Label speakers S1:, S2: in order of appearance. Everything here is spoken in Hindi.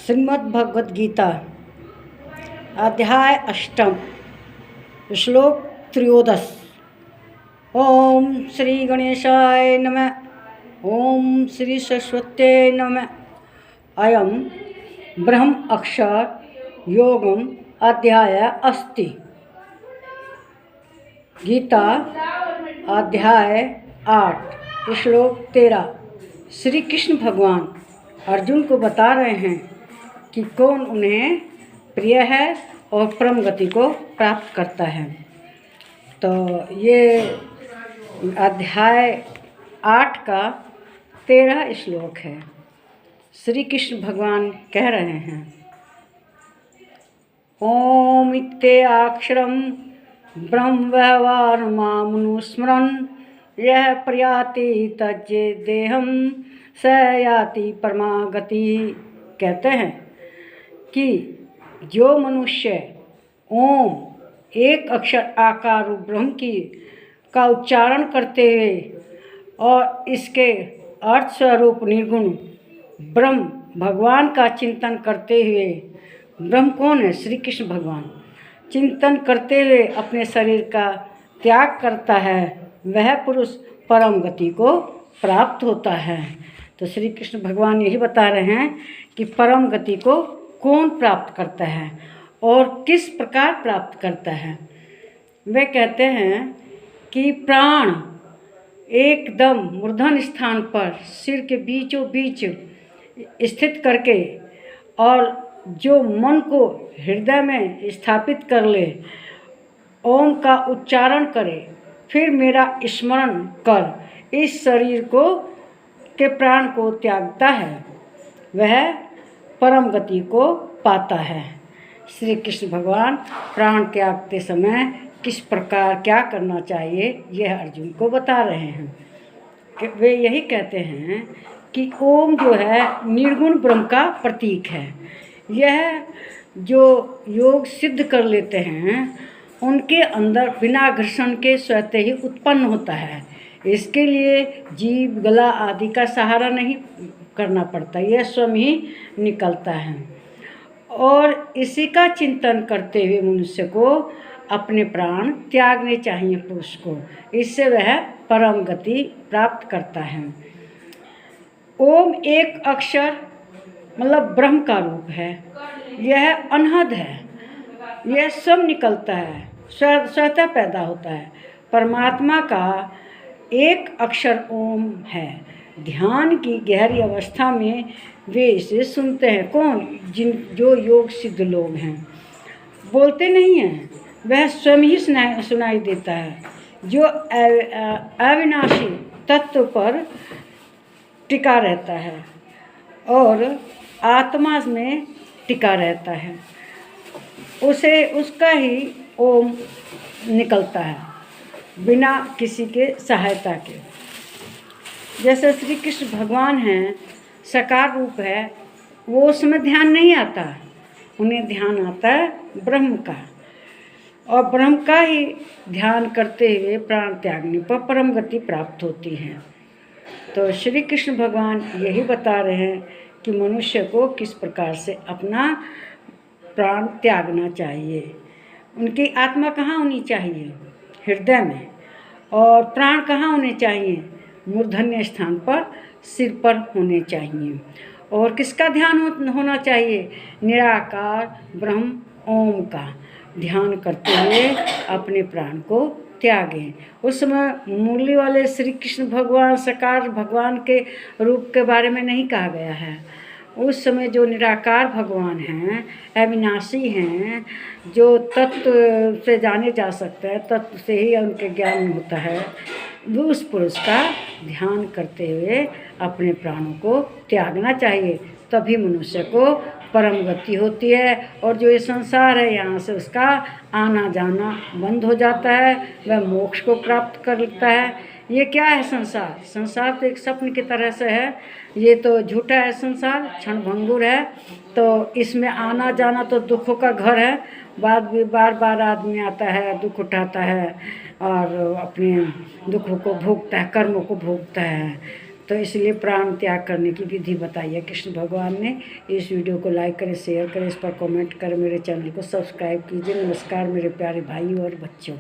S1: श्रीमद् भगवद गीता अध्याय अष्टम श्लोक 13। ओम श्री गणेशाय नमः। ओम श्री सरस्वत्यै नमः। अयम ब्रह्म अक्षर योगम अध्याय अस्ति। गीता अध्याय 8 श्लोक 13। श्री कृष्ण भगवान अर्जुन को बता रहे हैं कि कौन उन्हें प्रिय है और परम गति को प्राप्त करता है। तो ये अध्याय 8 का 13 श्लोक है। श्री कृष्ण भगवान कह रहे हैं, ओम इत्ते अक्षरम ब्रह्म व्यवहार मामनुस्मरन् यह प्रयाति तज्जे देहम स याति परमागति। कहते हैं कि जो मनुष्य ओम एक अक्षर आकार रूप ब्रह्म का उच्चारण करते हुए और इसके अर्थ स्वरूप निर्गुण ब्रह्म भगवान का चिंतन करते हुए, ब्रह्म कौन है? श्री कृष्ण भगवान, चिंतन करते हुए अपने शरीर का त्याग करता है, वह पुरुष परम गति को प्राप्त होता है। तो श्री कृष्ण भगवान यही बता रहे हैं कि परम गति को कौन प्राप्त करता है और किस प्रकार प्राप्त करता है। वे कहते हैं कि प्राण एकदम मूर्धन स्थान पर सिर के बीचों बीच स्थित करके और जो मन को हृदय में स्थापित कर ले, ओम का उच्चारण करे, फिर मेरा स्मरण कर इस शरीर को के प्राण को त्यागता है, वह परम गति को पाता है। श्री कृष्ण भगवान प्राण त्यागते समय किस प्रकार क्या करना चाहिए यह अर्जुन को बता रहे हैं। कि वे यही कहते हैं कि ओम जो है निर्गुण ब्रह्म का प्रतीक है। यह जो योग सिद्ध कर लेते हैं उनके अंदर बिना घर्षण के स्वतः ही उत्पन्न होता है। इसके लिए जीभ, गला आदि का सहारा नहीं करना पड़ता, यह स्वयं ही निकलता है। और इसी का चिंतन करते हुए मनुष्य को अपने प्राण त्यागने चाहिए पुरुष को, इससे वह परम गति प्राप्त करता है। ओम एक अक्षर मतलब ब्रह्म का रूप है, यह अनहद है, यह सब निकलता है, स्वतः पैदा होता है। परमात्मा का एक अक्षर ओम है। ध्यान की गहरी अवस्था में वे इसे सुनते हैं। कौन? जो योग सिद्ध लोग हैं, बोलते नहीं हैं, वह स्वयं ही सुनाई देता है। जो अविनाशी तत्व पर टिका रहता है और आत्मा में टिका रहता है, उसका ही ओम निकलता है बिना किसी के सहायता के। जैसे श्री कृष्ण भगवान हैं, साकार रूप है, वो उसमें ध्यान नहीं आता, उन्हें ध्यान आता है ब्रह्म का, और ब्रह्म का ही ध्यान करते हुए प्राण त्यागने पर परम गति प्राप्त होती है। तो श्री कृष्ण भगवान यही बता रहे हैं कि मनुष्य को किस प्रकार से अपना प्राण त्यागना चाहिए। उनकी आत्मा कहाँ होनी चाहिए? हृदय में। और प्राण कहाँ होने चाहिए? मूर्धन्य स्थान पर, सिर पर होने चाहिए। और किसका ध्यान होना चाहिए? निराकार ब्रह्म ओम का ध्यान करते हुए अपने प्राण को त्यागें। उस समय मुरली वाले श्री कृष्ण भगवान साकार भगवान के रूप के बारे में नहीं कहा गया है। उस समय जो निराकार भगवान हैं, अविनाशी हैं, जो तत्व से जाने जा सकते हैं, तत्व से ही उनके ज्ञान होता है, वो उस पुरुष का ध्यान करते हुए अपने प्राणों को त्यागना चाहिए। तभी मनुष्य को परम गति होती है और जो ये संसार है यहाँ से उसका आना जाना बंद हो जाता है, वह मोक्ष को प्राप्त कर लेता है। ये क्या है संसार? संसार तो एक स्वप्न की तरह से है, ये तो झूठा है संसार, क्षण भंगुर है। तो इसमें आना जाना तो दुखों का घर है, बार बार आदमी आता है, दुख उठाता है और अपने दुखों को भोगता है, कर्मों को भोगता है। तो इसलिए प्राण त्याग करने की विधि बताई है कृष्ण भगवान ने। इस वीडियो को लाइक करें, शेयर करें, इस पर कमेंट करें, मेरे चैनल को सब्सक्राइब कीजिए। नमस्कार मेरे प्यारे भाई और बच्चों।